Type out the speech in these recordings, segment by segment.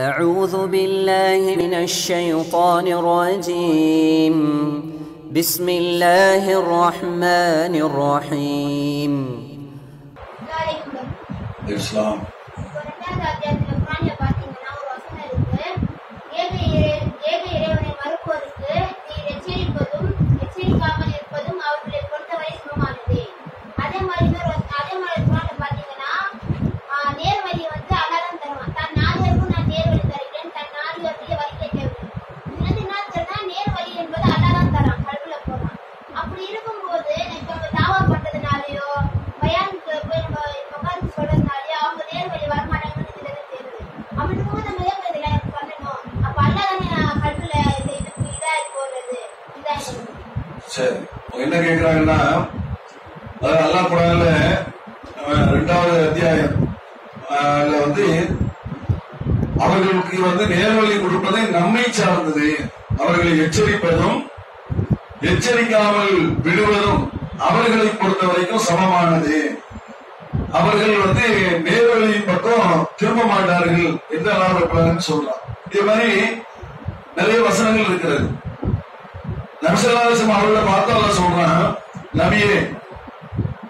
أعوذ بالله من الشيطان الرجيم بسم الله الرحمن الرحيم الإسلام சரி என்ன கேக்குறாங்கன்னா அல்லாஹ் குர்ஆன்ல 2வது அத்தியாயம் அவர்களுக்கு நேர்வழி கொடுப்பதை நம்மை சார்ந்தது, அவர்களை எச்சரிப்பதும் எச்சரிக்காமல் விடுவதும் அவர்களை பொறுத்த வரைக்கும் சமமானது. அவர்கள் நேர்வழியின் பக்கம் திரும்ப மாட்டார்கள் என்று அல்லாஹ் சொல்றான். இதே மாதிரி நிறைய வசனங்கள் இருக்கிறது. நபிசல்லாஹு அவர்களை பார்த்து அல்லாஹ் சொல்றான், நபியே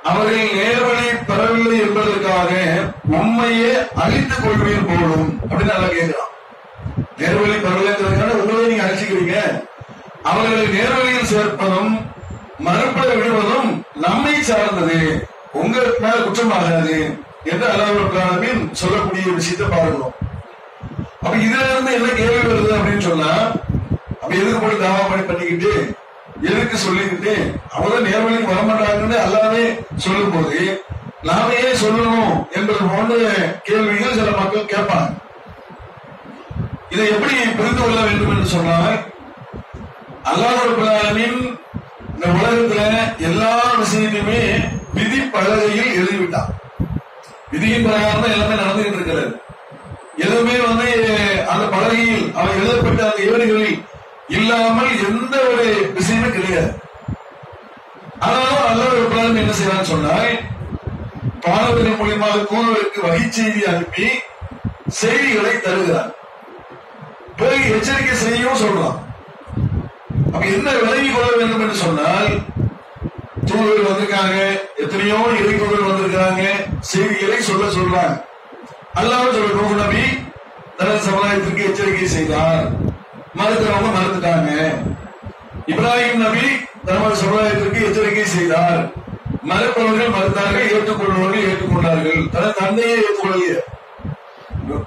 அவர்கள் நேர்வழி பெறவில்லை என்பதற்காக உண்மையே அழித்துக் கொள்வீர் போலும் அப்படின்னு நல்லா கேட்கிறான். நேர்வழி பெறவில்லைங்கிறதுக்காக உண்மையை நீங்க அழிச்சுக்கிறீங்க, அவர்களை நேர்வழியில் சேர்ப்பதும் மறுப்பட விடுவதும் நம்மை சார்ந்தது, உங்க மேல குற்றமாகாது என்று அல்லாஹ் ரப்பல் ஆலமீன் சொல்லக்கூடிய விஷயத்தை பார்க்கிறோம். அப்ப இதுல இருந்து என்ன கேள்வி வருது அப்படின்னு சொன்னா, அப்ப எதுக்கு போய் தாவா பண்ணிக்கிட்டு எதுக்கு சொல்லிக்கிட்டு அவங்க நேர்வழிக்கு வரமாட்டாங்கன்னு அல்லாமே சொல்லும் போது நாம ஏன் சொல்லணும் என்பது போன்ற கேள்விகள் சில மக்கள் கேட்பாங்க. இதை எப்படி புரிந்து கொள்ள வேண்டும் என்று சொன்னால், அல்லாஹ் ரப்பல் ஆலமீன் இந்த உலகத்துல எல்லா விஷயத்தையுமே விதி பலகையில் எழுதிவிட்டான். விதியின் பிரகாரம் தான் எல்லாமே நடந்துகிட்டு இருக்கிறது. எதுவுமே அந்த பலகையில் அவன் எழுதப்பட்ட அந்த ஏடுகளில் இல்லாமல் எந்த ஒரு விஷயமும் கிடையாது. ஆனாலும் அல்லாஹ் ரப்பல் ஆலமீன் என்ன செய்யறான்னு சொன்னால், பாடவரின் மூலியமாக தூதருக்கு வகை செய்தி அனுப்பி செய்திகளை தருகிறார், போய் எச்சரிக்கை செய்யவும் சொல்றான். அப்ப என்ன விலகி கொள்ள வேண்டும் என்று சொன்னால், தூதர்கள் வந்திருக்காங்க, எத்தனையோ இறைத்தூதர்கள் வந்திருக்காங்க, செய்திகளை சொல்றாங்க. அல்லாஹ் சொல்ற நபி தனது சமுதாயத்திற்கு எச்சரிக்கை செய்தார், மறுக்கிறவங்க மறுத்துட்டாங்க. இப்ராஹிம் நபி தனது சமுதாயத்திற்கு எச்சரிக்கை செய்தார், மறுப்பவர்கள் மறுத்தார்கள், ஏற்றுக்கொள்பவர்கள் ஏற்றுக்கொண்டார்கள். தனது தந்தையை ஏற்றுக்கொள்ளலையே,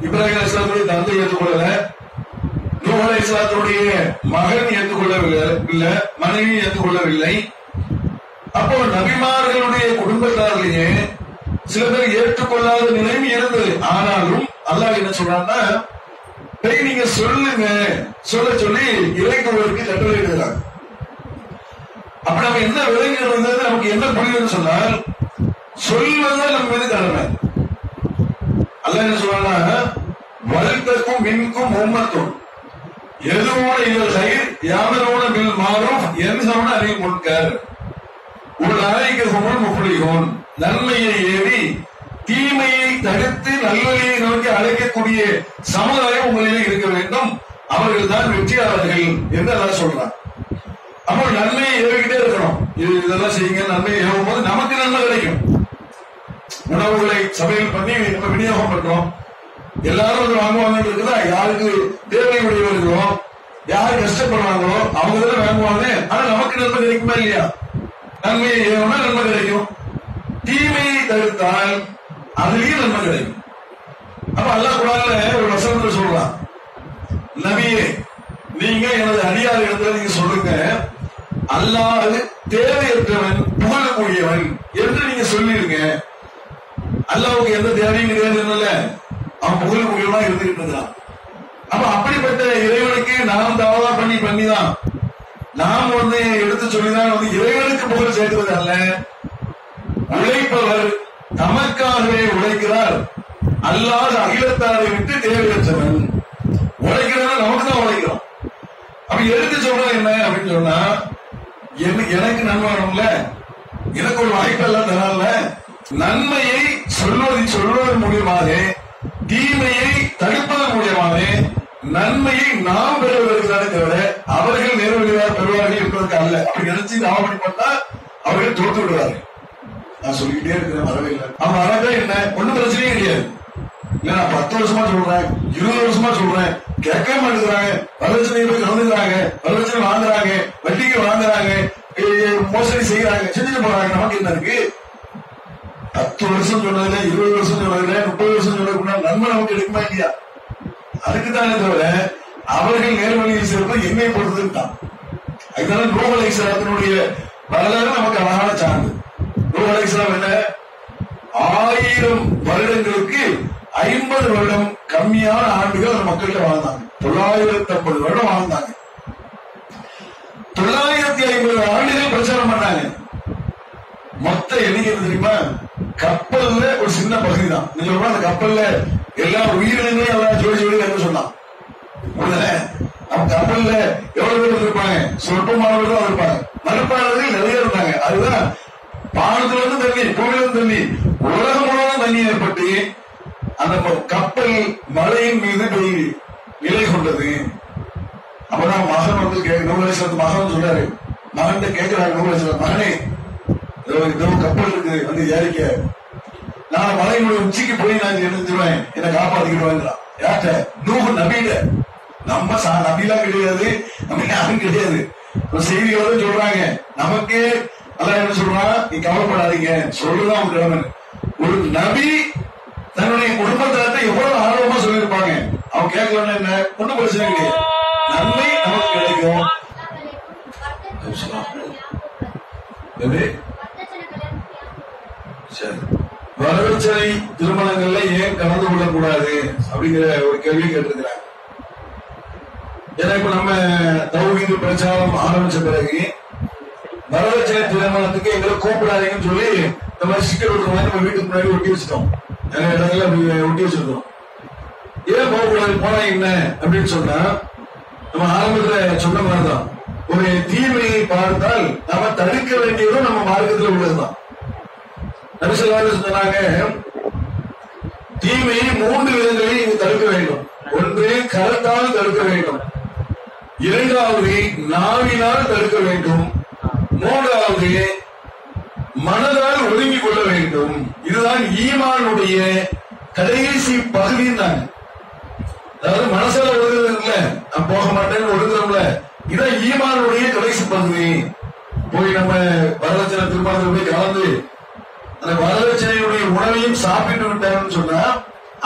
இப்ராஹிம் அலைஹிஸ்ஸலாத்துடைய தந்தை ஏற்றுக்கொள்ளல, நூஹ் அலைஹிஸ்ஸலாத்துடைய மகன் ஏற்றுக்கொள்ளவில்லை, மனைவி ஏற்றுக்கொள்ளவில்லை. அப்போ நபிமார்களுடைய குடும்பத்தாரிலேயே சில பேர் ஏற்றுக்கொள்ளாத நிலைமை இருந்தது. ஆனாலும் அல்லாஹ் என்ன சொல்றான்னா, நீங்க சொல்லுங்க சொல்லி இறைத்தூதருக்கு கட்டளை இடுகிறார். அப்ப நம்ம என்ன விளங்குறது, நமக்கு என்ன புரியுதுன்னு சொன்னால், சொல்வதுதான் நம்ம மீது கடமை. அல்லாஹ் என்ன சொல்றாங்கன்னா, வல்தக்கும் மின்கும் உம்மத்தும் எதுவோட இவள் கயிர் யாவரோட பில் மாறும் என்சோட அறிவு முன்கர் ஒரு நாளைக்கு முப்பளிகோன் நன்மையை ஏறி தீமையை தடுத்து நல்வழியை நோக்கி அழைக்கக்கூடிய சமுதாயம் உங்களிலே இருக்க வேண்டும், அவர்கள் தான் வெற்றியாளர்கள் என்று அல்லாஹ் சொல்றான். அப்போ நன்மையை ஏறிக்கிட்டே இருக்கணும். இதெல்லாம் செய்யுங்க, நன்மையை ஏவும் போது நமக்கு நன்மை கிடைக்கும். உணவுகளை சமையல் பண்ணி நம்ம விநியோகம் பண்றோம், எல்லாரும் வாங்குவாங்க இருக்குதா, யாருக்கு தேவை உடையவர்களோ யாரு கஷ்டப்படுறாங்களோ அவங்க தான் வாங்குவாங்க. ஆனா நமக்கு நன்மை கிடைக்குமா இல்லையா? நன்மையை ஏவனா நன்மை கிடைக்கும், தீமையை தடுத்தால் அதுலயும் நன்மை கிடைக்கும். அப்ப அல்லாஹ் குர்ஆன்ல ஒரு வசனத்துல சொல்றான், நபியே நீங்க எனது அடியார் இடத்துல நீங்க சொல்லுங்க, அல்லாஹ் தேவையற்றவன் புகழக்கூடியவன் என்று நீங்க சொல்லிருங்க. அல்லாஹ்வுக்கு எந்த தேவையும் கிடையாது, அவன் புகழக்கூடியவனா இருந்துகிட்டு இருந்தான். அப்ப அப்படிப்பட்ட இறைவனுக்கு நாம் தாவா பண்ணிதான் நாம் எடுத்து சொல்லிதான் இறைவனுக்கு புகழ் சேர்க்கிறது அல்ல. உழைப்பவர் தமக்காகவே உழைக்கிறார், அல்லாஹ் அகிலத்தாரை விட்டு தேவையற்றவன். உழைக்கிறதா நமக்கு தான் உழைக்கிறோம். அப்ப எடுத்து சொல்றது என்ன அப்படின்னு சொன்னா, எனக்கு நன்மை வரும்ல, எனக்கு ஒரு வாய்ப்பெல்லாம் தரான்ல, நன்மையை சொல்வதன் மூலியமாக தீமையை தடுப்பதன் மூலியமாக நன்மையை நாம் பெறுவதற்கான தவிர அவர்கள் நேர்வழியாக பெறுவார்கள் என்பதற்கு அல்ல. அப்படி நினைச்சு ஆவணி பண்ணா அவர்கள் தோற்று விடுவார்கள். நான் சொல்லிக்கிட்டே இருக்கிறேன், வரவே இல்லை. அவன் வரவே என்ன ஒன்னும் பிரச்சனையே கிடையாது. இல்ல நான் 10 வருஷமா சொல்றேன், 20 வருஷமா சொல்றேன், கேட்க மாட்டேங்கிறாங்க. வரதட்சணை போய் கலந்துக்கிறாங்க, வரதட்சணை வாங்குறாங்க, வட்டிக்கு வாங்குறாங்க, மோசடி செய்யறாங்க, செஞ்சுட்டு போறாங்க. நமக்கு என்ன இருக்கு? 10 வருஷம் சொன்னதுல, 20 வருஷம் சொன்னதுல, 30 வருஷம் சொன்னதுக்கு நன்மை நமக்கு எடுக்குமா இல்லையா? அதுக்குதானே தவிர அவர்கள் நேர்வழியில் சேர்ப்பது என்னை பொறுத்தது தான். அதுக்கான நூஹ் அலைஹிஸ்ஸலாத்தினுடைய வரலாறு நமக்கு அழகான சான்று. நூஹ் அலைஹிஸ்ஸலாம் என்ன 1000 வருடங்களுக்கு 50 வருடம் கம்மியான ஆண்டுகள் அந்த மக்கள்கிட்ட வாழ்ந்தாங்க. 950 வருடம் வாழ்ந்தாங்க. 950 ஆண்டுகள் பிரச்சாரம் பண்ணாங்க. மொத்த எண்ணிக்கை தெரியுமா? கப்பல்ல ஒரு சின்ன பகுதி தான். நீங்க சொல்ற அந்த கப்பல்ல எல்லா உயிரினங்களையும் எல்லாம் ஜோடி என்ன சொன்னான். நம்ம கப்பல்ல எவ்வளவு பேர் இருப்பாங்க? சொற்பமானவர்கள் தான் இருப்பாங்க. மறுப்பாளர்கள் நிறைய இருந்தாங்க. அதுதான் பானத்துல இருந்து தண்ணி, பூமியிலிருந்து தண்ணி, உலகம் முழுவதும் தண்ணி ஏற்பட்டு அந்த கப்பல் மழையின் மீது நிலை கொண்டது. அப்பதான் மகன் வந்து நூறு மகன் சொல்றாரு, மகன் கேட்கிறாரு, நூறு மகனே கப்பல் இருக்கு வந்து ஏறிக்க, நான் மலையினுடைய உச்சிக்கு போய் நான் எழுந்துருவேன், என்னை காப்பாத்திக்கிடுவேன். யார்கிட்ட? நூஹ் நபியில. நம்ம நபிலாம் கிடையாது, நம்ம யாரும் கிடையாது. செய்திகளை சொல்றாங்க நமக்கு. அல்லாஹ் என்ன சொல்றான்? நீ கவலைப்படாதீங்க, சொல்றதான் அவங்க கிழமை. ஒரு நபி தன்னுடைய குடும்பத்தை எவ்வளவு ஆர்வமா சொல்லியிருப்பாங்க. அவங்க கேட்கலன்னு என்ன ஒன்னும் பிரச்சனை கிடையாது, நன்மை நமக்கு கிடைக்கும். வரதட்சணை திருமணங்கள்ல ஏன் கலந்து கொள்ளக்கூடாது அப்படிங்கிற ஒரு கேள்வி கேட்டிருக்கிறாங்க. ஏன்னா இப்ப நம்ம தௌஹீத் பிரச்சாரம் ஆரம்பிச்ச பிறகு வரதட்சணை திருமணத்துக்கு எங்களை கூப்பிடாதீங்கன்னு சொல்லி இந்த மாதிரி ஸ்டிக்கர் ஒட்டுற மாதிரி நம்ம வீட்டுக்கு முன்னாடி ஒட்டி வச்சுட்டோம். நிறைய இடங்கள்ல அப்படி ஒட்டி வச்சிருக்கோம். ஏன் போகக்கூடாது, போனா என்ன அப்படின்னு சொன்னா, நம்ம ஆரம்பத்துல சொன்ன மாதிரிதான், ஒரு தீமையை பார்த்தால் நம்ம தடுக்க வேண்டியதும் நம்ம மார்க்கத்தில் உள்ளதுதான். சொன்னாங்க தீமையை 3 விதங்களில் இங்கு தடுக்க வேண்டும். ஒன்று கரத்தால் தடுக்க வேண்டும், 2வது நாவினால் தடுக்க வேண்டும், 3வது மனதால் ஒதுங்கிக் கொள்ள வேண்டும். இதுதான் ஈமானுடைய கடைசி பகுதியும் தான். அதாவது மனசால ஒதுங்குறது இல்ல, நான் போக மாட்டேன்னு ஒதுங்குறோம்ல, இதான் ஈமானுடைய கடைசி பகுதி. போய் நம்ம வரதட்சணை திருமணத்தில் போய் கலந்து அந்த வரதட்சணையுடைய உணவையும் சாப்பிட்டு விட்டாங்கன்னு சொன்னா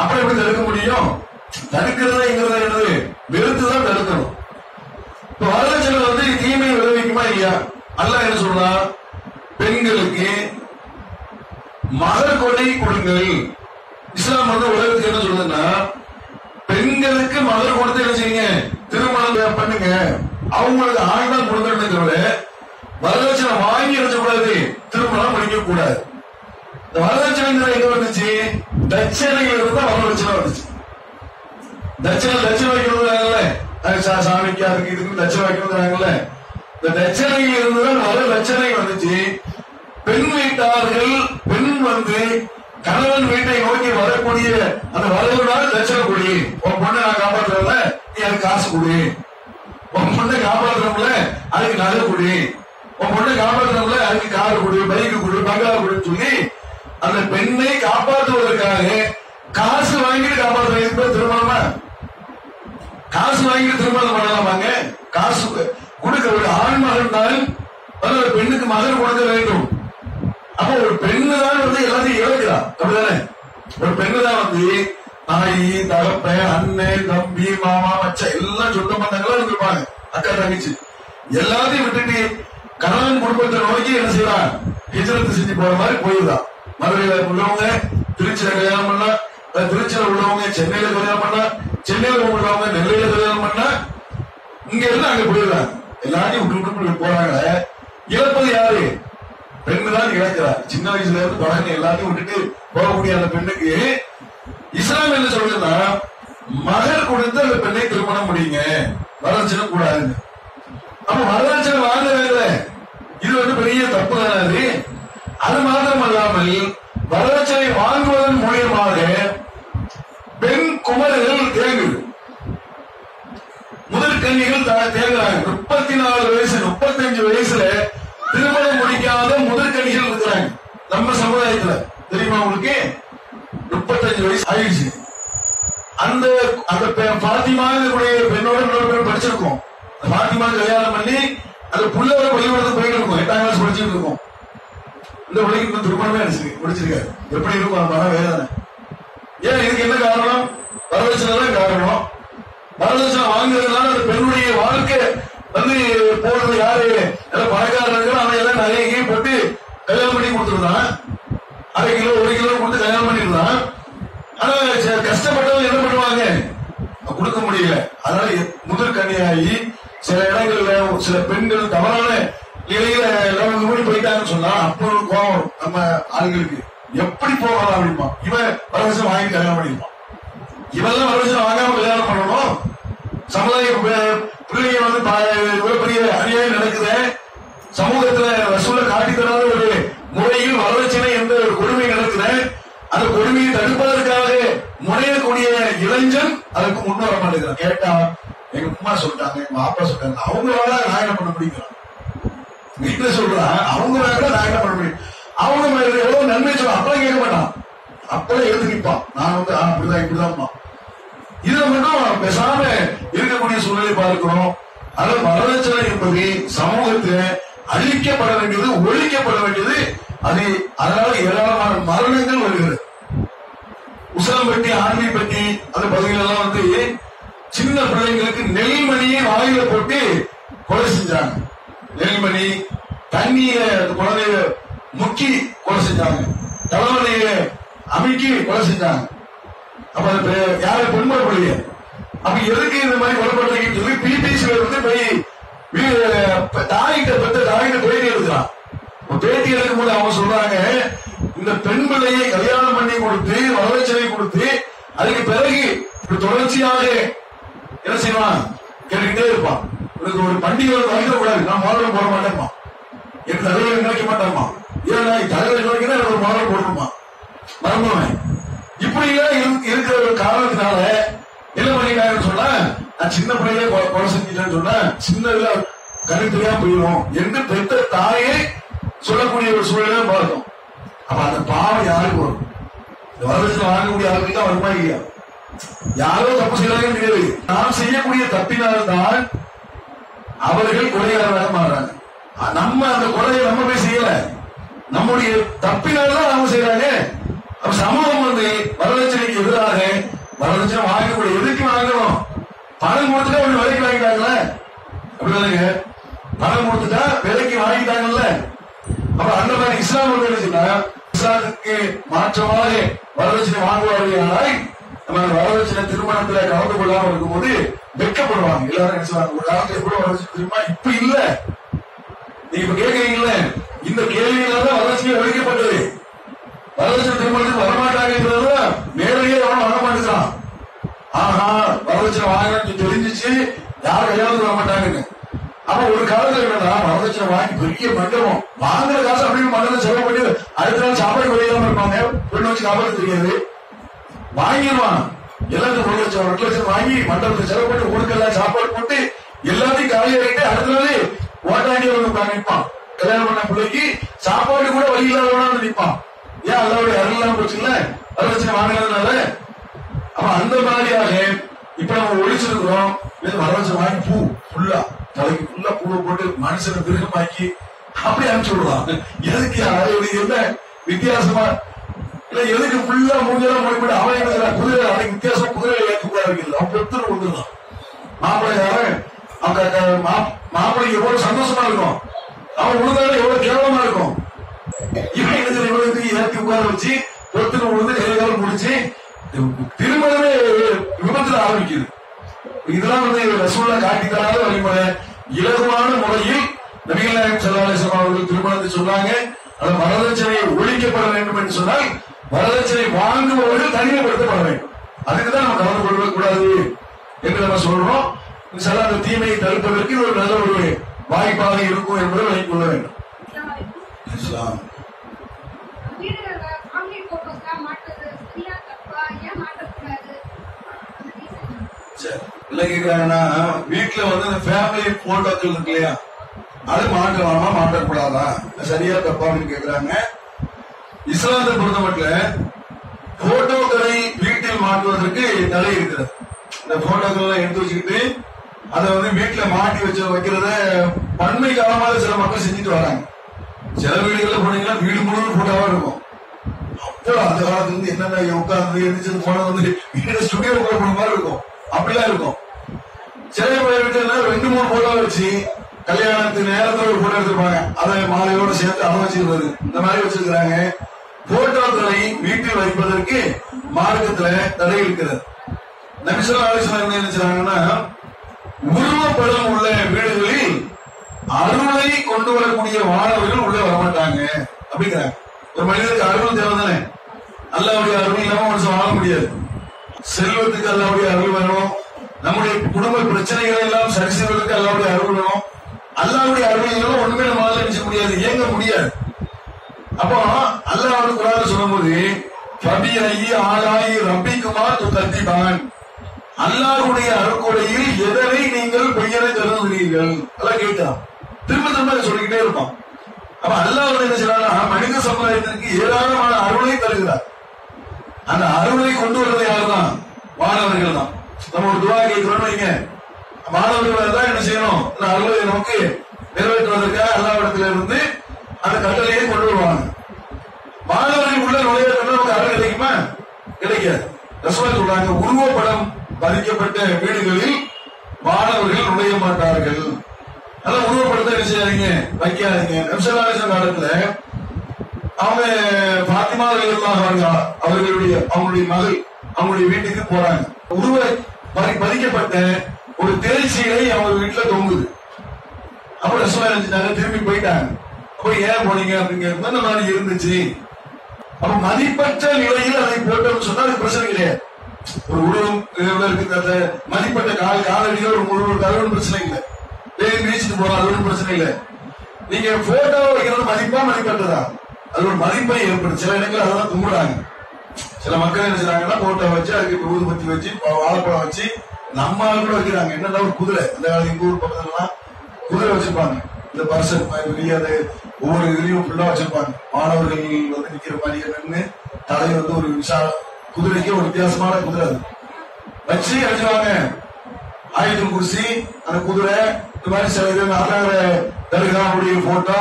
அப்படி எப்படி தடுக்க முடியும்? தடுக்கிறதுங்கிறது என்னது? வெறுத்துதான் தடுக்கணும். இப்ப வரதட்சணை வந்து தீமை விளைவிக்குமா இல்லையா? அல்லாஹ் என்ன சொல்றான்? பெண்களுக்கு மகர் கொடை கொடுங்கள். இஸ்லாம் வந்து உலகத்துக்கு என்ன சொல்றதுன்னா, பெண்களுக்கு மகர் கொடுத்து என்ன செய்யுங்க, திருமணம் பண்ணுங்க, அவங்களுக்கு ஆண்டால் கொடுக்கணும். தவிர வரதட்சணை வாங்கி வச்சக்கூடாது, திருமணம் முடிக்க கூடாது. வரதட்சணை எங்க வந்துச்சு? தட்சணைகள் இருந்தா வரதட்சணை வந்துச்சு. தட்சணை வைக்கணும்ல, சாமிக்கு அதுக்கு இதுக்கு தட்சணை வைக்கணுங்கிறாங்கல்ல, இந்த தட்சணையில் இருந்துதான் வரதட்சணை வந்துச்சு. பெண் வீட்டார்கள் பெண் வந்து கணவன் வீட்டை நோக்கி வரக்கூடிய அந்த வரவுனால தட்சணை கொடி. உன் பொண்ணை நான் காப்பாற்றுறல, நீ அதுக்கு காசு கொடு. உன் பொண்ணை காப்பாற்றுறோம்ல, அதுக்கு நகை கொடு. உன் பொண்ணை காப்பாற்றுறோம்ல, அதுக்கு கார் கொடு, பைக்கு கொடு, பங்களா கொடுன்னு சொல்லி அந்த பெண்ணை காப்பாற்றுவதற்காக காசு வாங்கிட்டு காப்பாற்றுறது திருமணமா? காசு வாங்கிட்டு திருமணம் பண்ணலாமாங்க? காசு கொடுக்க ஒரு ஆண் மகன் தான் ஒரு பெண்ணுக்கு மகன் கொடுக்க வேண்டும். அப்ப ஒரு பெண்ணு தான் வந்து எல்லாத்தையும் இழக்கிறா, அப்படிதானே? ஒரு பெண்ணு தான் வந்து தாயி, தகப்பன், அண்ணன், தம்பி, மாமா, மச்சா எல்லாம் சொந்த பந்தங்களா இருந்திருப்பாங்க, அக்கா தங்கச்சி எல்லாத்தையும் விட்டுட்டு கணவன் குடும்பத்தை நோக்கி என்ன செய்யறான்? ஹிஜ்ரத் செஞ்சு போற மாதிரி போயிருந்தான். மதுரையில உள்ளவங்க திருச்சியில கல்யாணம் பண்ணா, திருச்சியில உள்ளவங்க சென்னையில கல்யாணம் பண்ணா, சென்னையில உள்ளவங்க நெல்லையில கல்யாணம் பண்ணா, இங்க இருந்து அங்க போயிடுறாங்க. எல்லாத்தையும் விட்டு போறாங்க. இழப்பது யாரு? பெண்ணு தான் இழக்கிறார். சின்ன வயசுல இருந்து தொடங்கி எல்லாத்தையும் விட்டுட்டு போகக்கூடிய அந்த பெண்ணுக்கு இஸ்லாம் என்ன சொல்றதுன்னா, மகர் கொடுத்து அந்த பெண்ணை திருமணம் முடியுங்க, வரதட்சணை கூடாது. அப்ப வரதட்சணை வாங்க வேலை, இது வந்து பெரிய தப்பு தானே. அது மாத்திரமல்லாமல் வரதட்சணை வாங்குவதன் மூலியமாக பெண் குமரர்கள் தேங்குது. முதற்கன்னிகள் தேர்கிறாங்க. 34 வயசு 35 வயசுல திருமணம் முடிக்காத முதற்கன்னிகள் இருக்கிறாங்க நம்ம சமுதாயத்துல. தெரியுமா உங்களுக்கு? 35 வயசு ஆயிடுச்சு. அந்த பாத்திமா பெண்ணோட இன்னொரு பேர் படிச்சிருக்கோம். பாத்திமா கல்யாணம் பண்ணி அந்த புள்ளவரை பள்ளிக்கூடத்துக்கு போயிட்டு இருக்கோம். 8ஆம் கிளாஸ் படிச்சுட்டு இருக்கோம். இந்த பிள்ளைக்கு திருமணமே முடிச்சிருக்காரு. எப்படி இருக்கும் அந்த மன வேதனை? ஏன்? இதுக்கு என்ன காரணம்? வரதட்சணை தான் காரணம். வரதட்சணை வாங்குறதுனால அந்த பெண்ணுடைய வாழ்க்கை போடுறது யாரு? பணக்காரர்கள் அவன் எல்லாம் நிறைய போட்டு கல்யாணம் பண்ணி கொடுத்துருந்தான். அரை கிலோ 1 கிலோ கொடுத்து கல்யாணம் பண்ணிருந்தான். ஆனா கஷ்டப்பட்டவங்க என்ன பண்ணுவாங்க? கொடுக்க முடியல. அதனால முதல் கன்னியாகி சில இடங்கள்ல சில பெண்கள் தவறான நிலையில எல்லாம் ஓடி போயிட்டாங்கன்னு சொன்னா அப்போ கோவம் நம்ம ஆளுங்களுக்கு. எப்படி போகலாம் அப்படிமா? இவன் வரதட்சணை வாங்கி கல்யாணம் பண்ணிருப்பான். இவெல்லாம் வரதட்சணை வாங்காம கல்யாணம் பண்ணணும். சமுதாய பிள்ளைங்க இவ்வளவு பெரிய அநியாயம் நடக்குது. சமூகத்துல வசூல காட்டித்தராத ஒரு முறையில் வரதட்சணை என்ற ஒரு கொடுமை நடக்குது. அந்த கொடுமையை தடுப்பதற்காக முனையக்கூடிய இளைஞன் அதுக்கு முன் வர மாட்டேங்கிறான். கேட்டா எங்க அம்மா சொல்லிட்டாங்க, எங்க அப்பா சொல்லிட்டாங்க, அவங்க வேற நான் என்ன பண்ண முடியும்? வீட்டுல சொல்றான், அவங்க வேற நான் என்ன பண்ண முடியும்? அவங்க எவ்வளவு நன்மை சொல்ல அப்பெல்லாம் கேட்க மாட்டான். அப்பெல்லாம் எழுந்து நிற்பான். நான் அப்படிதான் இப்படிதான். இதுல மட்டும் பேசாம இருக்கக்கூடிய சூழ்நிலை பார்க்கிறோம். அதனால வரதட்சணை என்பது சமூகத்தில் அழிக்கப்பட வேண்டியது, ஒழிக்கப்பட வேண்டியது. அதனால ஏராளமான மரணங்கள் வருகிறது. உசலம்பட்டி, ஆண்டிப்பட்டி அந்த பகுதிகளெல்லாம் சின்ன பிள்ளைங்களுக்கு நெல்மணியை வாயில போட்டு கொலை செஞ்சாங்க. நெல்மணி தண்ணிய குழந்தைய முக்கி கொலை செஞ்சாங்க. தலைவனைய அமைக்கி கொலை செஞ்சாங்க. அப்ப யாரு? பொன்முறை பிள்ளைய. அப்ப எதுக்கு இந்த மாதிரி கொலைப்படுறீங்கன்னு சொல்லி பிபிசில போய் தாயிட்ட பெற்ற தாயிட்ட பேட்டி எடுக்கிறான். பேட்டி எடுக்கும் போது அவங்க சொல்றாங்க, இந்த பெண் பிள்ளையை கல்யாணம் பண்ணி கொடுத்து வரதட்சணை கொடுத்து அதுக்கு பிறகு தொடர்ச்சியாக என்ன செய்வான்? கேட்டுக்கிட்டே இருப்பான். உனக்கு ஒரு பண்டிகை வந்துடக்கூடாது, நான் மாடல் போட மாட்டேன்மா, என் தலைவரை நினைக்க மாட்டேன்மா, ஏன்னா தலைவரை நினைக்கிறேன் ஒரு மாடல் போடணுமா மறந்துடுவேன். இப்படி இருக்கிற ஒரு காரணத்தினால என்ன பண்ணிட்டாங்கன்னு சொன்னா, நான் சின்ன பிள்ளையே கொலை செஞ்சிட்டேன்னு சொன்னா சின்னதுல கருத்துலையா போயிடும் என்று பெற்ற தாயே சொல்லக்கூடிய ஒரு சூழ்நிலை பார்த்தோம். அப்ப அந்த பாவம் யாருக்கு வரும்? இந்த வரதட்சணை வாங்கக்கூடிய ஆளுக்கு தான் வருமா இல்லையா? யாரோ தப்பு செய்யறாங்கன்னு தெரியாது. நாம் செய்யக்கூடிய தப்பினால்தான் அவர்கள் கொலையாளராக மாறாங்க. நம்ம அந்த கொலையை நம்ம போய் செய்யல, நம்முடைய தப்பினால்தான் அவங்க செய்யறாங்க. அப்ப சமூகம் வரதட்சணைக்கு எதிராக வரதட்சணை வாங்கக்கூடிய எதுக்கு வாங்கணும்? பணம் கொடுத்துட்டா ஒண்ணு விலைக்கு வாங்கிட்டாங்கல்ல, அப்படிதானுங்க? பணம் கொடுத்துட்டா விலைக்கு வாங்கிட்டாங்கல்ல. அப்ப அந்த மாதிரி இஸ்லாம் இஸ்லாத்துக்கு மாற்றமாக வரதட்சணை வாங்குவார்கள். ஆனால் நம்ம வரதட்சணை திருமணத்துல கலந்து கொள்ளாமல் இருக்கும்போது வெட்கப்படுவாங்க. எல்லாரும் நினைச்சுவாங்க, ஒரு காலத்துல கூட வரதட்சணை தெரியுமா? இப்ப இல்ல. நீங்க இப்ப கேட்கறீங்கல்ல, இந்த கேள்வியில்தான் வரதட்சணை ஒழிக்கப்பட்டது. வரதட்சணை திருமணத்துக்கு வரமாட்டாங்க நேரடியே எவனும் வரமாட்டேங்கிறான். ஆஹா, வரதட்சணை வாங்கன்னு தெரிஞ்சிச்சு, யாரும் கல்யாணத்துக்கு வர மாட்டாங்கன்னு. அப்ப ஒரு காலத்துல என்னன்னா, வரதட்சணை வாங்கி பெரிய மண்டபம் வாங்குற காசு அப்படின்னு மண்டபம் செலவு பண்ணி அடுத்த நாள் சாப்பாடு வெளியிடாம இருப்பாங்க. பொண்ணு வச்சு காப்பாற்ற தெரியாது, வாங்கிடுவான். எல்லாத்தையும் 1 லட்சம் 2 லட்சம் வாங்கி மண்டபத்தை செலவு பண்ணி ஊருக்கெல்லாம் சாப்பாடு போட்டு எல்லாத்தையும் காலியாகிட்டு அடுத்த நாள் ஓட்டாண்டி வந்து நிற்பான். கல்யாணம் பண்ண பிள்ளைக்கு சாப்பாடு கூட வழி இல்லாதவனா நிற்பான். ஏன்? அதோடைய அருள் போச்சுல்ல வரதட்சணை வாங்கினதுனால. அப்ப அந்த மாதிரியாக இப்ப நம்ம ஒழிச்சிருக்கிறோம். வரதட்சணை வாங்கி பூ ஃபுல்லா தலைக்கு ஃபுல்லா பூவை போட்டு மனுஷனை திருகமாக்கி அப்படி அனுப்பிச்சு விடுவான். எதுக்கு? என்ன வித்தியாசமா இல்ல? எதுக்கு ஃபுல்லா மூஞ்செல்லாம் போட்டு அவன் என்ன சொல்ற? குதிரை அன்னைக்கு வித்தியாசம், குதிரை ஏற்கக்கூடாது. அவன் பொறுத்து கொடுத்துருந்தான். மாப்பிள்ளையாரன் அவங்க மாப்பிள்ளைக்கு எவ்வளவு சந்தோஷமா இருக்கும், அவன் உழுதாலும் எவ்வளவு கேவலமா இருக்கும். இவன் என்ன இவ்வளவு ஏற்றி உட்கார வச்சு பொறுத்துன்னு உழுந்து கைகாலம் முடிச்சு திருமணமே விபத்துல ஆரம்பிக்குது. இதெல்லாம் ரசூலுல்லாஹ் காட்டி தராத வழிமுறை. இலகுவான முறையில் நபிகள் நாயகம் ஸல்லல்லாஹு அலைஹி வஸல்லம் அவர்கள் திருமணத்தை சொன்னாங்க. அந்த வரதட்சணையை ஒழிக்கப்பட வேண்டும் என்று சொன்னால் வரதட்சணை வாங்குபவர்கள் தனிமைப்படுத்தப்பட வேண்டும். அதுக்குதான் நம்ம கலந்து கொள்ள கூடாது என்று நம்ம சொல்றோம். அந்த தீமையை தடுப்பதற்கு ஒரு நல்ல ஒரு வாய்ப்பாக இருக்கும் என்பதை விளங்கிக் கொள்ள வேண்டும். இஸ்லாம் இல்ல கேக்குறாங்கன்னா வீட்டுல வந்து இந்த ஃபேமிலி போட்டோக்கள் இருக்கு இல்லையா, அது மாற்றலாமா மாற்றக்கூடாதா, சரியா தப்பா அப்படின்னு கேக்குறாங்க. இஸ்லாத்தை பொறுத்த மட்டும் போட்டோக்களை வீட்டில் மாற்றுவதற்கு தடை இருக்கிறது. இந்த போட்டோக்கள் எல்லாம் எடுத்து வச்சுக்கிட்டு அதை வந்து வீட்டுல மாட்டி வைக்கிறத பன்மை காலமாக சில மக்கள் செஞ்சுட்டு வராங்க. சில வீடுகளில் போனீங்கன்னா வீடு முழுவதும் போட்டோவா இருக்கும். அப்போ அந்த காலத்துல இருந்து என்னென்ன உட்கார்ந்து எழுந்திரிச்சு போனது வந்து வீடு ஸ்டுடியோ போன மாதிரி இருக்கும், அப்படிலாம் இருக்கும். சில வீட்டுல 2-3 போட்டோ வச்சு கல்யாணத்துக்கு நேரத்தில் ஒரு போட்டோ எடுத்துருப்பாங்க, அதை மாலையோட சேர்த்து அதை வச்சிருக்கிறது, இந்த மாதிரி வச்சிருக்கிறாங்க. போட்டோக்களை வீட்டில் வைப்பதற்கு மார்க்கத்துல தடை இருக்கிறது. நபி ஸல்லல்லாஹு அலைஹி வஸல்லம் என்ன செய்றாங்கன்னா, உருவப்படம் உள்ள வீடுகளில் அருளை கொண்டு வரக்கூடிய மாணவர்கள் உள்ள வரமாட்டாங்க அப்படிங்கிறாங்க. ஒரு மனிதனுக்கு அருள் தேவை தானே, அல்லாஹ்வுடைய அருள் இல்லாம மனுஷன் வாழ முடியாது. செல்வத்துக்கு அல்லாஹ்வுடைய அருள் வேணும், நம்முடைய குடும்ப பிரச்சனைகளை எல்லாம் சரி செய்வதற்கு அல்லாஹ்வுடைய அருள் வேணும். அல்லாஹ்வுடைய அருள் இல்லாம ஒண்ணுமே நம்மளால நினைச்ச முடியாது, இயங்க முடியாது. அப்போ அல்லாஹ் வந்து குர்ஆன்ல சொல்லும்போது ஃபபிஐயி ஆலாஇ ரப்பிக்குமா துகத்திபான், அல்லாஹ்வுடைய அருள்கொடையில் எதனை நீங்கள் பொய்யனை கருதுகிறீர்கள் எல்லாம் கேட்கலாம். திரும்ப திரும்ப சொல்லிக்கிட்டே இருப்பான். அப்ப அல்லாஹ் வந்து என்ன செய்யறானா, மனித சமுதாயத்திற்கு ஏராளமான அருளை தருகிறார். அந்த அருளை கொண்டு வருவது யாருதான்? மாணவர்கள் தான். நம்ம ஒரு துவா கேட்கிறோம்னு வைங்க, மாணவர்கள் தான் என்ன செய்யணும், இந்த அருளை நமக்கு நிறைவேற்றுவதற்காக அல்லாஹ்விடத்தில் இருந்து அந்த கட்டளையை கொண்டு வருவாங்க. மாணவர்கள் உள்ள நுழைவதற்கு நமக்கு அருள் கிடைக்குமா? கிடைக்காது. ரசூல் சொல்றாங்க, உருவப்படம் பதிக்கப்பட்ட வீடுகளில் மாணவர்கள் நுழைய மாட்டார்கள். அதான் உருவப்படத்தை என்ன செய்யாதீங்க, வைக்காதீங்க. நபி ஸல்லல்லாஹு அலைஹி வஸல்லம் காலத்துல அவங்க ஃபாத்திமா ரலியல்லாஹு அன்ஹா அவங்களுடைய மகள் அவங்களுடைய வீட்டுக்கு போறாங்க. உருவ பதிக்கப்பட்ட ஒரு தேர்ச்சியை அவங்க வீட்டுல தொங்குது. அப்ப ரசூல் நினைச்சாங்க, திரும்பி போயிட்டாங்க. அப்ப ஏன் போனீங்க அப்படிங்கிற இந்த மாதிரி இருந்துச்சு. அப்ப மதிப்பற்ற நிலையில் அதை போட்டோம்னு சொன்னா அது பிரச்சனை கிடையாது. ஒரு உருவம் மதிப்பட்ட காலடியில் ஒரு முழு தகவல் பிரச்சனை இல்லை, நீச்சிட்டு போறோம், அது ஒன்றும் பிரச்சனை இல்லை. நீங்க போட்டோ வைக்கிறது மதிப்பா மதிப்பற்றதா, அது ஒரு மதிப்பை ஏற்படுது. சில இடங்கள் அதெல்லாம் கும்பிடுறாங்க. சில மக்கள் என்ன செய்றாங்கன்னா, போட்டோ வச்சு அதுக்கு ஊதுபத்தி வச்சு வாழைப்பழம் வச்சு நம்ம கூட வைக்கிறாங்க. என்னன்னா ஒரு குதிரை, அந்த காலத்து எங்க ஊர் பக்கத்துலாம் குதிரை வச்சிருப்பாங்க. இந்த பர்சன் அது ஒவ்வொரு இதுலயும் ஃபுல்லா வச்சிருப்பாங்க. மாணவர்கள் வந்து நிக்கிற மாதிரி நின்று தலை வந்து ஒரு குதிரைக்கு ஒரு வித்தியாசமான குதிரை அது வச்சு அடிச்சுவாங்க. ஆயுதம் குடிசி அந்த குதிரை இந்த மாதிரி சில இது தர்காவுடைய போட்டோ,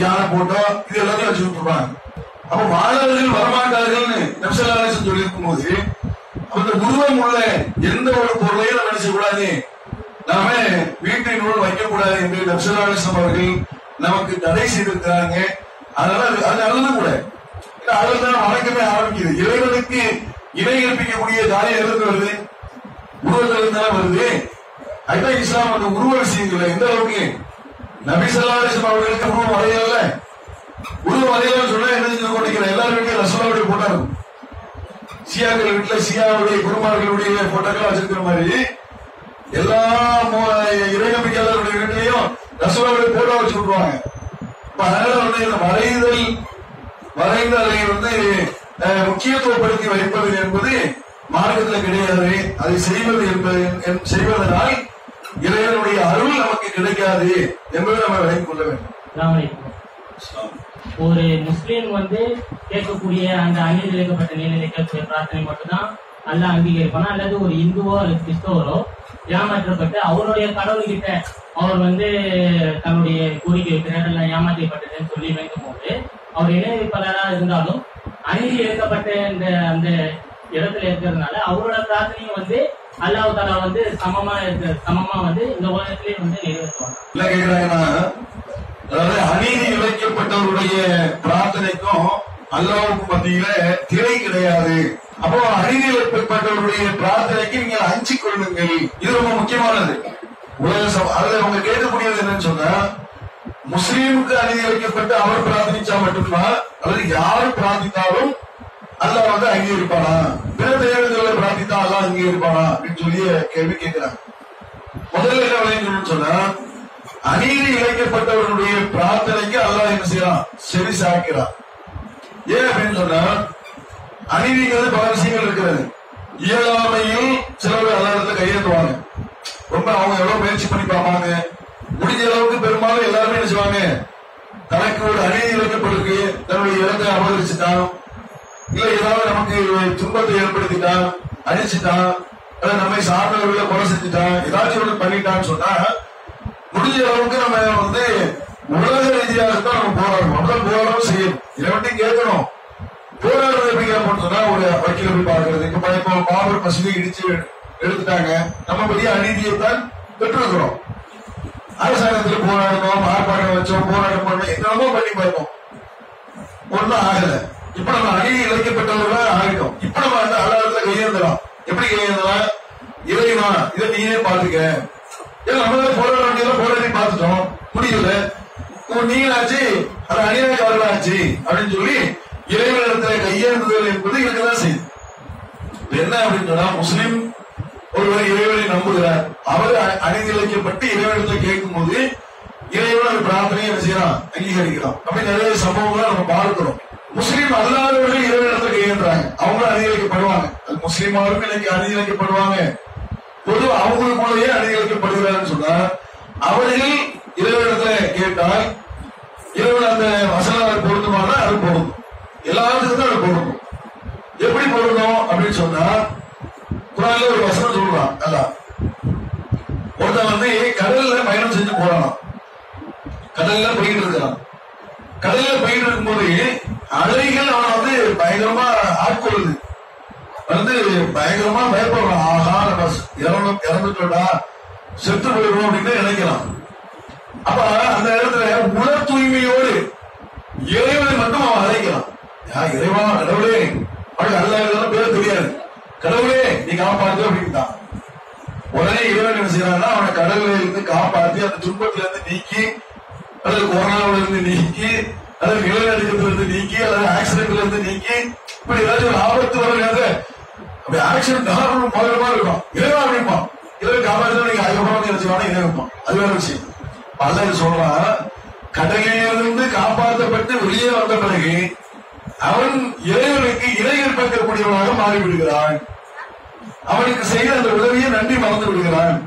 யானை போட்டோ, இது எல்லாத்தையும் வச்சு விட்டுருப்பாங்க. அப்ப மாணவர்கள் வரமாட்டார்கள்னு நபி ஸல்லல்லாஹு அலைஹி வஸல்லம் சொல்லி இருக்கும் போது அந்த உருவம் உள்ள எந்த ஒரு பொருளையும் நம்ம நினைச்ச கூடாது, நாம வீட்டினுள் வைக்கக்கூடாது என்று நபி ஸல்லல்லாஹு அலைஹி வஸல்லம் அவர்கள் நமக்கு தடை செய்திருக்கிறாங்க. அதனால அது நல்லது கூட. அதுதான் வணக்கமே ஆரம்பிக்குது. இறைவனுக்கு இணை கற்பிக்கக்கூடிய காரியம் எதிர்த்து வருது, உருவத்தில் இருந்தாலும் வருது. அதுதான் இஸ்லாம் அந்த உருவ விஷயங்கள் எந்த அளவுக்கு நபி ஸல்லல்லாஹு அலைஹி வஸல்லம் அவர்களுக்கு உருவம் வரையல. உருவம் வரையலன்னு சொன்னா என்ன செஞ்சு கொண்டிருக்கிற எல்லாரும் வீட்டில் ரசூலுடைய போட்டோ இருக்கும். சியாக்கள் வீட்டுல சியாவுடைய குருமார்களுடைய போட்டோக்கள் வச்சிருக்கிற மாதிரி எல்லா இறை நம்பிக்கையாளருடைய வீட்டிலையும் ரசூலுடைய போட்டோ வச்சு விட்டுருவாங்க. அதனால வந்து இந்த வரைந்து அதை வந்து முக்கியத்துவப்படுத்தி வைப்பது என்பது மார்க்கத்தில் கிடையாது. அதை செய்வதனால் இறைவனுடைய அருள் நமக்கு கிடைக்காது என்பதை நம்ம விளங்கிக் கொள்ள வேண்டும். ஒரு முஸ்லீம் வந்து கேட்கக்கூடிய அந்த அநீதிக்கப்பட்ட நிலையில கேட்கக்கூடிய பிரார்த்தனை மட்டும்தான் அல்லாஹ் அங்கீகரிப்பானா, அல்லது ஒரு இந்துவோ அல்லது கிறிஸ்தவரோ ஏமாற்றப்பட்டு அவருடைய கடவுள்கிட்ட அவர் வந்து தன்னுடைய கோரிக்கை வைக்கிறார் ஏமாற்றப்பட்டதுன்னு சொல்லி வைக்கும் போது அவர் இணையமைப்பாளராக இருந்தாலும் அநீதி இழைக்கப்பட்ட அந்த இடத்துல இருக்கிறதுனால அவரோட பிரார்த்தனையும் வந்து அல்லாஹ் தஆலா வந்து சமமா வந்து இந்த உலகத்திலே வந்து நிறைவேற்றுவாங்க. அதாவது அநீதி இழைக்கப்பட்டவருடைய பிரார்த்தனைக்கும் அல்லாஹ்வுக்கும் மத்தியில திரை கிடையாது. அப்போ அநீதி இழைக்கப்பட்டவருடைய பிரார்த்தனைக்கு நீங்கள் அஞ்சிக் கொள்ளுங்கள். இது ரொம்ப முக்கியமானது. அதுல அவங்க கேட்கக்கூடியது என்னன்னு சொன்னா, முஸ்லீமுக்கு அநீதி இழைக்கப்பட்டு அவர் பிரார்த்தனிச்சா மட்டும்தான், அல்லது யாரு பிரார்த்தித்தாலும் அல்லாஹ் வந்து அங்கீகரிப்பானா, பிற தேவதைகளை பிரார்த்தித்தா அல்லாஹ் அங்கீகரிப்பானா அப்படின்னு சொல்லி கேள்வி கேட்கிறாங்க. முதல்ல என்ன விளையாடணும்னு சொன்னா, அநீதி இழைக்கப்பட்டவர்களுடைய பிரார்த்தனைக்கு அல்லாஹ் என்ன செய்யறான், செவி சாய்க்கிறான். ஏன் அப்படின்னு சொன்னா, அநீதிங்கிறது பல விஷயங்கள் இருக்கிறது. இயலாமையில் சிலர் எல்லா இடத்துல கையேற்றுவாங்க. ரொம்ப அவங்க எவ்வளவு முயற்சி பண்ணி பார்ப்பாங்க. முடிஞ்ச அளவுக்கு பெரும்பாலும் எல்லாருமே என்ன செய்வாங்க, தனக்கு ஒரு அநீதி இழைக்கப்படுது, தன்னுடைய இடத்தை அபகரிச்சுட்டான், இல்ல ஏதாவது நமக்கு துன்பத்தை ஏற்படுத்திட்டான், அழிச்சுட்டான், நம்மை சார்ந்தவர்களை கொலை செஞ்சுட்டான், ஏதாச்சும் ஒன்று பண்ணிட்டான்னு சொன்னா முடிஞ்ச அளவுக்கு நம்ம உலக ரீதியாகத்தான் நம்ம போராடணும். அப்படிதான் போராடவும் செய்யணும். இதை கேட்கணும். போராடுறது எப்படி கேட்போம்னு சொன்னா ஒரு வக்கீல போய் பார்க்கறது. இப்ப பாபர் மசூதி இடிச்சு எடுத்துட்டாங்க, நம்ம பெரிய அநீதியை தான் பெற்றிருக்கிறோம். அரசாங்கத்தில் போராடணும், ஆர்ப்பாட்டம் வச்சோம், போராட்டம் பண்ணோம், என்னமோ பண்ணி பார்த்தோம், ஒன்னும் ஆகல. இப்ப நம்ம அநீதி இழைக்கப்பட்டவர்களா ஆகிட்டோம். இப்ப நம்ம அந்த அல்லாஹ்விடத்துல கையேந்தலாம். எப்படி கையேந்தலாம்? இறைவா இதை நீயே பாத்துக்க. நம்ம போராட வேண்டியதான் போராடி பார்த்துட்டோம், முடியல, நீங்களாச்சு அது அநியாயக்காரர்களாச்சு அப்படின்னு சொல்லி இறைவனிடத்துல கையேந்துதல் என்பது இருக்கதான் செய்யுது. என்ன அப்படின்னு சொன்னா, முஸ்லிம் ஒருவர் இறைவனை நம்புகிறார், அவர் அநீதி இழைக்கப்பட்டு இறைவனிடத்தில் கேட்கும் போது இறைவன் அந்த பிரார்த்தனையை என்ன செய்யறான், அங்கீகரிக்கிறான். அப்படி நிறைய சம்பவங்களை நம்ம பார்க்கிறோம். முஸ்லீம் அல்லாதவர்கள் இறைவனிடத்தில் கையேன்றாங்க, அவங்களும் அநீதி இழைக்கப்படுவாங்க. அது முஸ்லீமாரும் இன்னைக்கு அநீதி இழைக்கப்படுவாங்க. பொதுவா அவங்களுக்குள்ளேயே அநீதி இழைக்கப்படுகிறார்கள் சொன்னா அவர்கள் இறைவனிடத்துல கேட்டால் இறைவன் அந்த வசனம் பொருந்துமானா அது பொருந்தும், எல்லாத்துக்கும் அது பொருந்தும். எப்படி பொருந்தும் அப்படின்னு சொன்னா, குர்ஆன்ல ஒரு வசனம் சொல்றான், அல்லாஹ் ஒருத்தன் கடல்ல பயணம் செஞ்சு போறான், கடல்ல போயிட்டு இருக்கான். கடல்ல போயிட்டு இருக்கும்போது அலைகள் அவனை பயங்கரமா ஆட்கொள்ளுது, பயங்கரமா பயப்படுறான். ஆஹா நம்ம இறந்துட்டோம்டா, செத்து போயிடுவோம் அப்படின்னு நினைக்கிறான். அப்ப அந்த இடத்துல உல தூய்மையோடு இறைவனை மட்டும் அவன் அழைக்கிறான். இறைவா, கடவுளே, அவனுக்கு அல்லாஹ் பேர் தெரியாது, கடவுளே நீ காப்பாத்து அப்படின்ட்டான். உடனே இறைவன் என்ன செய்யறான்னா, அவனை கடவுளை இருந்து காப்பாத்தி அந்த துன்பத்தில இருந்து நீக்கி, அல்லது கொரோனாவில இருந்து நீக்கி, அல்லது நிலநடுக்கத்துல இருந்து நீக்கி, அல்லது ஆக்சிடென்ட்ல இருந்து நீக்கி, இப்படி ஏதாச்சும் ஒரு ஆபத்து வர அப்படி ஆக்சிடென்ட் முதலமா இருக்கும், இறைவா அப்படிப்பான். இறைவன் காப்பாற்ற நீங்க அதுக்கப்புறம் என்ன செய்வானா இறைவப்பான். அது வேற விஷயம். அல்லது சொல்றான், கடலிலிருந்து காப்பாற்றப்பட்டு வெளியே வந்த பிறகு அவன் இறைவனுக்கு இணை கற்பிக்கக்கூடியவனாக மாறிவிடுகிறான். அவனுக்கு செய்த அந்த உதவியை நன்றி மறந்து விடுகிறான்.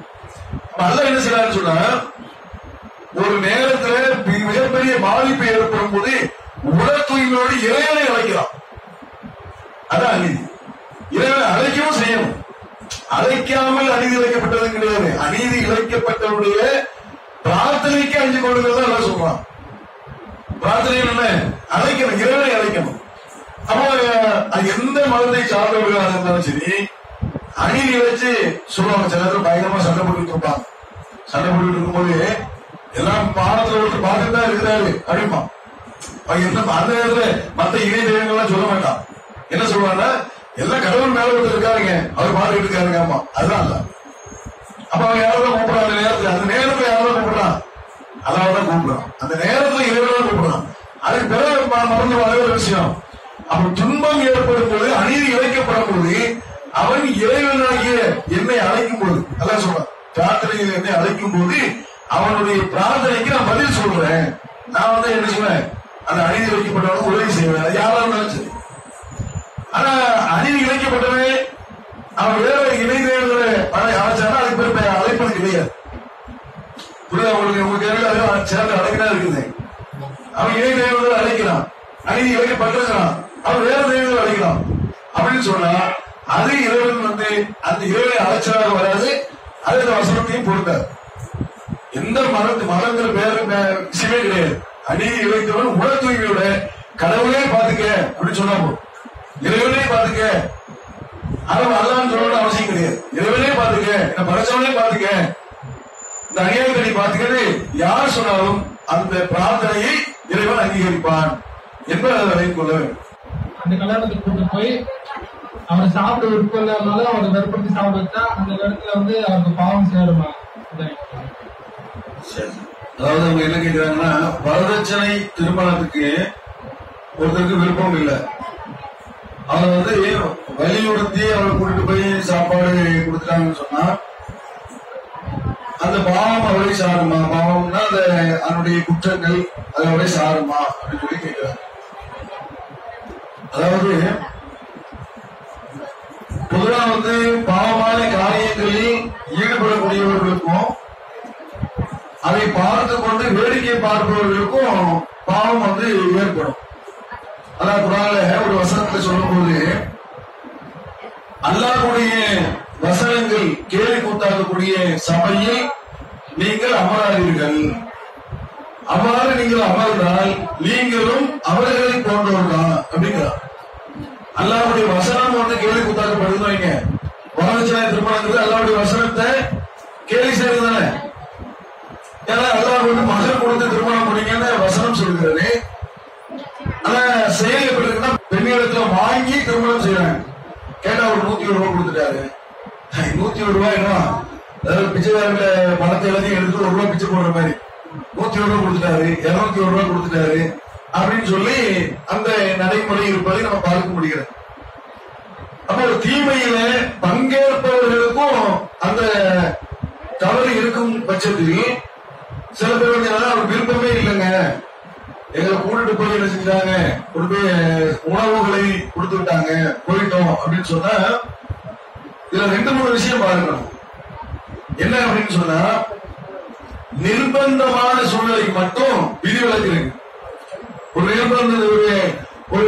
அல்லாஹ் என்ன செய்யறான்னு சொன்னா, ஒரு நேரத்துல மிகப்பெரிய பாதிப்பு ஏற்படும் போது உல தூய்மையோடு இறைவனை அழைக்கிறான். அதான் அநீதி. இறைவனை அழைக்கவும் செய்யணும். அழைக்காமல் அநீதி இழைக்கப்பட்டது கிடையாது. அநீதி இழைக்கப்பட்டவருடைய பிரார்த்தனைக்கு அஞ்சு கொள்ளுங்கிறத எல்லாம் சொல்றான். பிரார்த்தனை என்ன? அழைக்கணும், இறைவனை அழைக்கணும். அப்போ எந்த மதத்தை சார்ந்தவர்களாக இருந்தாலும் சரி, அநீதி இழைச்சு சொல்லுவாங்க. சில நேரத்தில் பயங்கரமா சண்டை போட்டுட்டு இருப்பாங்க. சண்டை போட்டுட்டு இருக்கும்போது எல்லாம் பாடத்துல ஒருத்தர் பார்த்துட்டு தான் இருக்கிறாரு அப்படிமா. அந்த நேரத்துல மத்த இணை தெய்வங்கள்லாம் சொல்ல மாட்டான். என்ன சொல்லுவாங்கன்னா, எல்லாம் கடவுள் மேல ஒருத்தர் இருக்காருங்க, அவர் பாத்துட்டு இருக்காருங்க. ஆமா, அதுதான் இல்ல. அப்ப அவங்க யாரும் கூப்பிடுறான். அந்த நேரத்துல யாரும் கூப்பிடுறான், அதான் கூப்பிடுறான். அந்த நேரத்துல இறைவன் கூப்பிடுறான். அதுக்கு பிறகு மறந்து வர விஷயம். அப்ப துன்பம் ஏற்படும் போது, அநீதி இழைக்கப்படும் போது அவன் இறைவனாகிய என்னை அழைக்கும் போது, அதான் சொல்றான், பிரார்த்தனையில் என்னை அழைக்கும் போது அவனுடைய பிரார்த்தனைக்கு நான் பதில் சொல்றேன். நான் என்ன செய்வேன், அந்த அநீதி இழைக்கப்பட்டவனுக்கு உதவி செய்வேன். அது யாரா இருந்தாலும் சரி. ஆனா அநீதி இழைக்கப்பட்டவன் அவன் வேற இணை தேர்தலை அழைச்சானா அதுக்கு பேர் அழைப்பது கிடையாது. உங்களுக்கு சேர்ந்து அழைக்கிறா இருக்குது. அவன் இணை தேர்தலை அழைக்கிறான், அநீதி இழைக்கப்பட்டிருக்கிறான், அவன் வேற தேர்தலை அழைக்கிறான் அப்படின்னு சொன்னா அது இறைவன் அந்த இறைவனை அழைச்சதாக வராது. அது இந்த வசனத்தையும் பொறுத்தார். எந்த மதங்கிற பேரு விஷயமே கிடையாது. அநீதி இழைத்தவன் உல தூய்மையோட கடவுளே பாத்துக்க அப்படின்னு சொன்னா போதும். இறைவனே பாத்துக்க, அவன் அல்லான்னு சொல்லணும்னு அவசியம் கிடையாது. இறைவனே பாத்துக்க, என்ன படைச்சவனே பாத்துக்க, இந்த அநியாயத்தை பாத்துக்கிறது யார் சொன்னாலும் அந்த பிரார்த்தனையை இறைவன் அங்கீகரிப்பான் என்பதை அதை வைத்துக் கொள்ள வேண்டும். அந்த கல்யாணத்துக்கு கூட்டு போய் அவரை சாப்பிட விருப்பம்னால அவரை வெறுப்படுத்தி சாப்பிட வச்சா அந்த இடத்துல அவருக்கு பாவம் சேருமா? அதாவது அவங்க என்ன கேட்கிறாங்கன்னா, வரதட்சணை திருமணத்துக்கு ஒருத்தருக்கு விருப்பம் இல்லை, அவரை வலியுறுத்தி அவரை கூட்டிட்டு போய் சாப்பாடு கொடுத்துட்டாங்கன்னு சொன்னா அந்த பாவம் அவரை சாருமா? பாவம்னா அதனுடைய குற்றங்கள் அது அவரை சாருமா அப்படின்னு சொல்லி கேட்கிறாங்க. அதாவது பொதுவாக பொதுவா பாவமான காரியங்களில் ஈடுபடக்கூடியவர்களுக்கும் அதை பார்த்து கொண்டு வேடிக்கை பார்ப்பவர்களுக்கும் பாவம் ஏற்படும். அதான் குர்ஆன்ல ஒரு வசனத்துல சொல்லும் போது, அல்லாஹ்வுடைய வசனங்கள் கேலி கூத்தாக்கக்கூடிய சபையில் நீங்கள் அமராதீர்கள். அவ்வாறு நீங்கள் அமர்ந்தால் நீங்களும் அவர்களை போன்றவர்கள் அப்படிங்கிறார். அல்லாஹ்வுடைய வசனம் கேலி கூத்தாக்கப்படுது வைங்க, வரதட்சணை திருமணங்கிறது அல்லாஹ்வுடைய வசனத்தை கேலி செய்யறதுதானே. ஏன்னா அல்லாஹ் மகன் கொடுத்து திருமணம் முடிங்கன்னு வசனம் சொல்கிறது. ஆனா செயல் எப்படி இருக்குன்னா, பெண்ணிடத்துல வாங்கி திருமணம் செய்யறாங்க. கேட்டா ஒரு 101 ரூபாய் கொடுத்துட்டாரு. 101 ரூபாய் என்ன, அதாவது பிச்சைக்காரங்க பணத்தை எல்லாத்தையும் எடுத்து 1 ரூபாய் பிச்சை போடுற மாதிரி 101 ரூபாய் கொடுத்துட்டாரு, 201 ரூபாய் கொடுத்துட்டாரு அப்படின்னு சொல்லி அந்த நடைமுறை இருப்பதை நம்ம பார்க்க முடிகிறது. அப்ப ஒரு தீமையில பங்கேற்பவர்களுக்கும் அந்த தவறு இருக்கும் பட்சத்தில் சில பேர் அவர் விருப்பமே இல்லைங்க, எங்களை கூட்டிட்டு போய் என்ன செஞ்சாங்க, கொண்டு போய் உணவுகளை கொடுத்து விட்டாங்க, போயிட்டோம் அப்படின்னு சொன்னா, இதுல 2-3 விஷயம் பாருங்க. என்ன அப்படின்னு சொன்னா, நிர்பந்தமான சூழ்நிலைக்கு மட்டும் விதிவிலக்கு இருக்கு. ஒரு நிர்பந்த ஒரு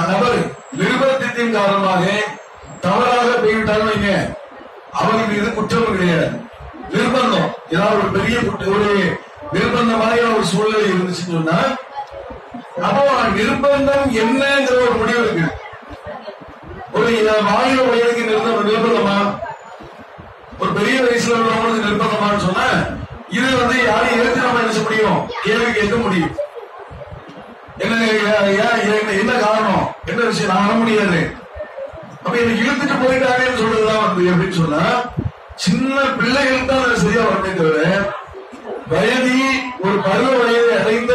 நபர் நிர்பந்தத்தின் காரணமாக தவறாக போய்விட்டாலும் வைங்க, அவங்க மீது குற்றம் கிடையாது. நிர்பந்தம் ஏதாவது ஒரு பெரிய ஒரு நிர்பந்தமான ஒரு சூழ்நிலை இருந்துச்சுன்னு சொன்னா, அப்போ நிர்பந்தம் என்னங்கிற ஒரு முடிவு இருக்கு. ஒரு வாலிப வயதுக்கு நிர்பந்தமா, ஒரு பெரிய வயசுல உள்ளவங்களுக்கு நிர்பந்தமான்னு சொன்னா, இது யாரையும் எடுத்து நம்ம என்ன செய்ய முடியும், கேள்வி கேட்க முடியும். என்ன காரணம், என்ன விஷயம், நான் வர முடியாது. அப்ப எனக்கு இழுத்துட்டு போயிட்டாங்கன்னு சொல்றதுதான் எப்படின்னு சொன்னா, சின்ன பிள்ளைகள் தான் சரியா வரமே தவிர, வயதில் ஒரு பருவ வயதை அடைந்த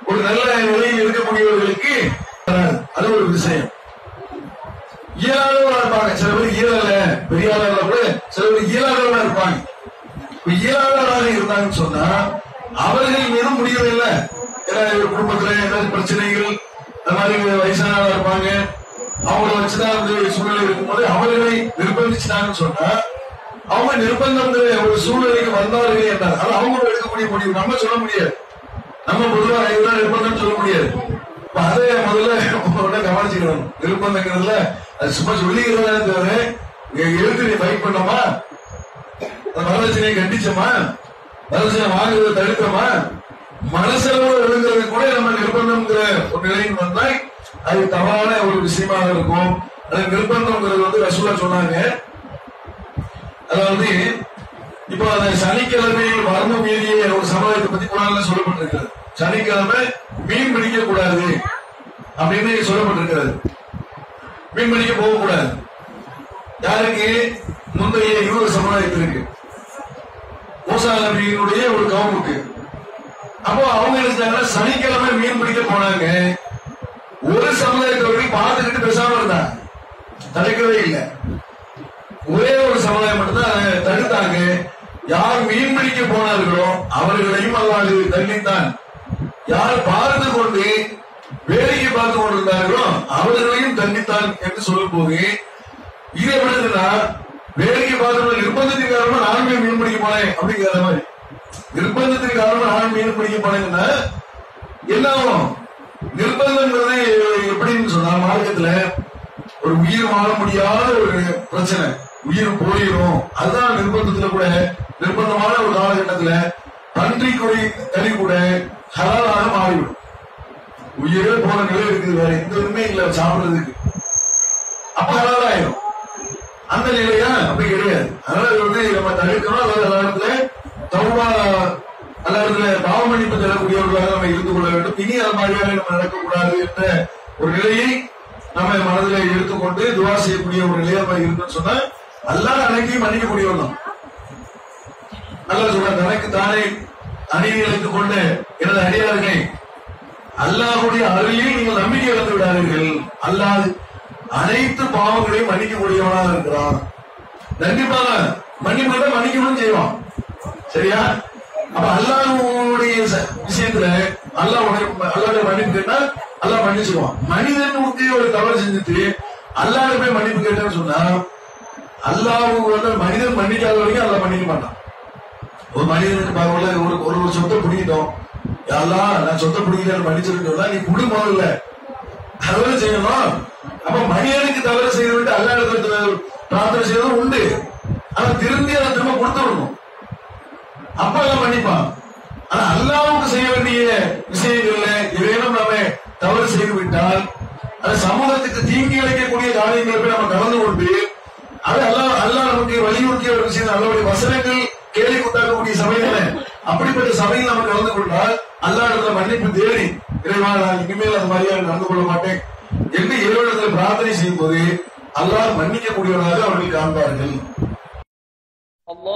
ஒரு நல்ல நிலையில் இருக்கக்கூடியவர்களுக்கு அது ஒரு விஷயம். இயலாதவர்களா இருப்பாங்க சில பேர், இயலாத பெரிய ஆளா கூட சில பேர் இயலாதவர்களா இருப்பாங்க. இயலாதவராக இருந்தாங்கன்னு சொன்னா அவர்கள் மீதும் முடியவில்லை. ஏன்னா குடும்பத்துல ஏதாவது பிரச்சனைகள், அந்த மாதிரி வயசானவர்களா இருப்பாங்க, அவங்களை வச்சுதான் சூழ்நிலை இருக்கும்போது அவர்களை நிர்பந்திச்சுட்டாங்கன்னு சொன்னா, அவங்க நிர்பந்தம் ஒரு சூழ்நிலைக்கு வந்தார்கள் என்றார். அது அவங்க எடுக்கக்கூடிய முடிவு, நம்ம சொல்ல முடியாது. நம்ம பொதுவாக இதுதான் நிர்பந்தம் சொல்ல முடியாது. அதை முதல்ல கவனிச்சுக்கணும். நிர்பந்தங்கிறதுல அது சும்மா சொல்லிக்கிறதா தவிர, எழுத்து நீ ஃபைட் பண்ணமா, வரதட்சணையை கண்டிச்சோமா, வரதட்சணை வாங்குறதை தடுத்தோமா, மனசளவு எழுதுறது கூட நம்ம நிர்பந்தம்ங்கிற ஒரு நிலையில் வந்தால் அது தவறான ஒரு விஷயமாக இருக்கும். அது நிர்பந்தம்ங்கிறது ரசூலா சொன்னாங்க. அதாவது இப்போ அந்த சனிக்கிழமையில் வரம்பு மீறிய ஒரு சமுதாயத்தை பத்தி குர்ஆன்ல சொல்லப்பட்டிருக்கிறது. சனிக்கிழமை மீன் பிடிக்க கூடாது அப்படின்னு சொல்லப்பட்டிருக்கிறது. மீன் பிடிக்க போகக்கூடாது. யாருக்கு? முந்தைய யூத சமுதாயத்திற்கு, மூசா நபியினுடைய ஒரு கவுமுக்கு. அப்போ அவங்க என்ன சனிக்கிழமை மீன் பிடிக்க போனாங்க. ஒரு சமுதாயத்தவர்கள் பார்த்துக்கிட்டு பேசாம இருந்தாங்க, தடுக்கவே இல்லை. ஒரே ஒரு சமுதாயம் மட்டும்தான் தடுத்தாங்க. யார் மீன் பிடிக்க போனார்களோ அவர்களையும் அல்லாஹ் தண்டித்தான். யார் பார்த்து கொண்டு வேடிக்கை பார்த்து கொண்டிருந்தார்களோ அவர்களையும் தண்டித்தான் என்று சொல்லும் போது, இது எப்படின்னா வேடிக்கை பார்த்து நிர்பந்தத்தின் காரணமா நானுமே மீன் பிடிக்க போனேன் அப்படிங்கிற மாதிரி. நிர்பந்தத்தின் காரணமா நான் மீன் பிடிக்க போனேங்கன்னா என்ன ஆகும்? நிர்பந்தங்கிறது எப்படின்னு சொன்னா, மார்க்கத்துல ஒரு உயிர் வாழ முடியாத ஒரு பிரச்சனை, உயிர் போயிடும். அதுதான் நிர்பந்தத்துல கூட, நிர்பந்தமான ஒரு காலகட்டத்துல பன்றி கறி கூட ஹலாலாக மாறிவிடும். உயிரே போன நிலை இருக்குது, வேற எந்த ஒண்ணுமே இல்ல சாப்பிடுறதுக்கு, அப்ப ஹலாலாயிரும். அந்த நிலையா அப்படி கிடையாது. அதனால நம்ம தவிர்க்கணும். அதாவது எல்லா இடத்துல தௌபா, எல்லா இடத்துல பாவ மன்னிப்பு தரக்கூடியவர்களாக நம்ம இருந்து கொள்ள வேண்டும். இனி அது மாதிரியாக நம்ம நடக்கக்கூடாது என்ற ஒரு நிலையை நம்ம மனதில் எடுத்துக்கொண்டு துவா செய்யக்கூடிய ஒரு நிலையை நம்ம இருக்குன்னு சொன்னா, அல்லாஹ் அனைத்தையும் மன்னிக்கக்கூடியவன் தான். அல்லாஹ் சொல்ற, தனக்கு தானே அநீதி இழைத்துக் கொண்டு எனது அடியார்களே, அல்லாஹ்வுடைய அருளில் நீங்கள் நம்பிக்கை இழந்து விடாதீர்கள். அல்லாஹ் அனைத்து பாவங்களையும் மன்னிக்கக்கூடியவனாக இருக்கிறான். கண்டிப்பாக மன்னிப்பு மன்னிக்கணும் செய்வான். சரியா? அப்ப அல்லாஹ்வுடைய விஷயத்துல அல்லாஹ்வுடைய மன்னிப்பு கேட்டா அல்லாஹ் மன்னிச்சுவான். மனிதனுக்கு ஒரு தவறு செஞ்சுட்டு அல்லாஹ் போய் மன்னிப்பு கேட்டேன்னு சொன்னா அல்லாஹ்வுக்கு மனிதன் மன்னிக்காத வரைக்கும் அல்லாஹ் மன்னிக்க மாட்டான். ஒரு மனிதனுக்கு பரவாயில்ல, ஒரு சொத்தை பிடிக்கிட்டோம், யாரெல்லாம் நான் சொத்தை பிடிக்கிறேன் மன்னிச்சிருக்கோம்னா நீ குடு முதல்ல தவறு செய்யணும். அப்ப மனிதனுக்கு தவறு செய்து விட்டு அல்லாஹ் பிரார்த்தனை செய்வதும் உண்டு. ஆனா திரும்பி அதை திரும்ப கொடுத்துடணும், அப்ப எல்லாம் மன்னிப்பான். ஆனா அல்லாஹ்வுக்கு செய்ய வேண்டிய விஷயங்கள்ல ஏதேனும் நாம தவறு செய்து விட்டால் அது சமூகத்துக்கு தீங்கி அளிக்கக்கூடிய காரியங்களை போய் நம்ம கலந்து கொண்டு அது அல்லாஹ் நமக்கு வலியுறுத்திய ஒரு விஷயம். அல்லாஹ்வுடைய வசனங்கள் கேள்வி கொண்டாடக்கூடிய சபையில அப்படிப்பட்ட சபையில் நம்ம கலந்து கொண்டால் அல்லாஹ்விடத்துல மன்னிப்பு தேடி இறைவா நான் இனிமேல் அது மாதிரியாக நடந்து கொள்ள மாட்டேன் என்று இறைவனிடத்தில் பிரார்த்தனை செய்யும் போது அல்லாஹ் மன்னிக்கக்கூடியவராக அவர்கள் காண்பார்கள்.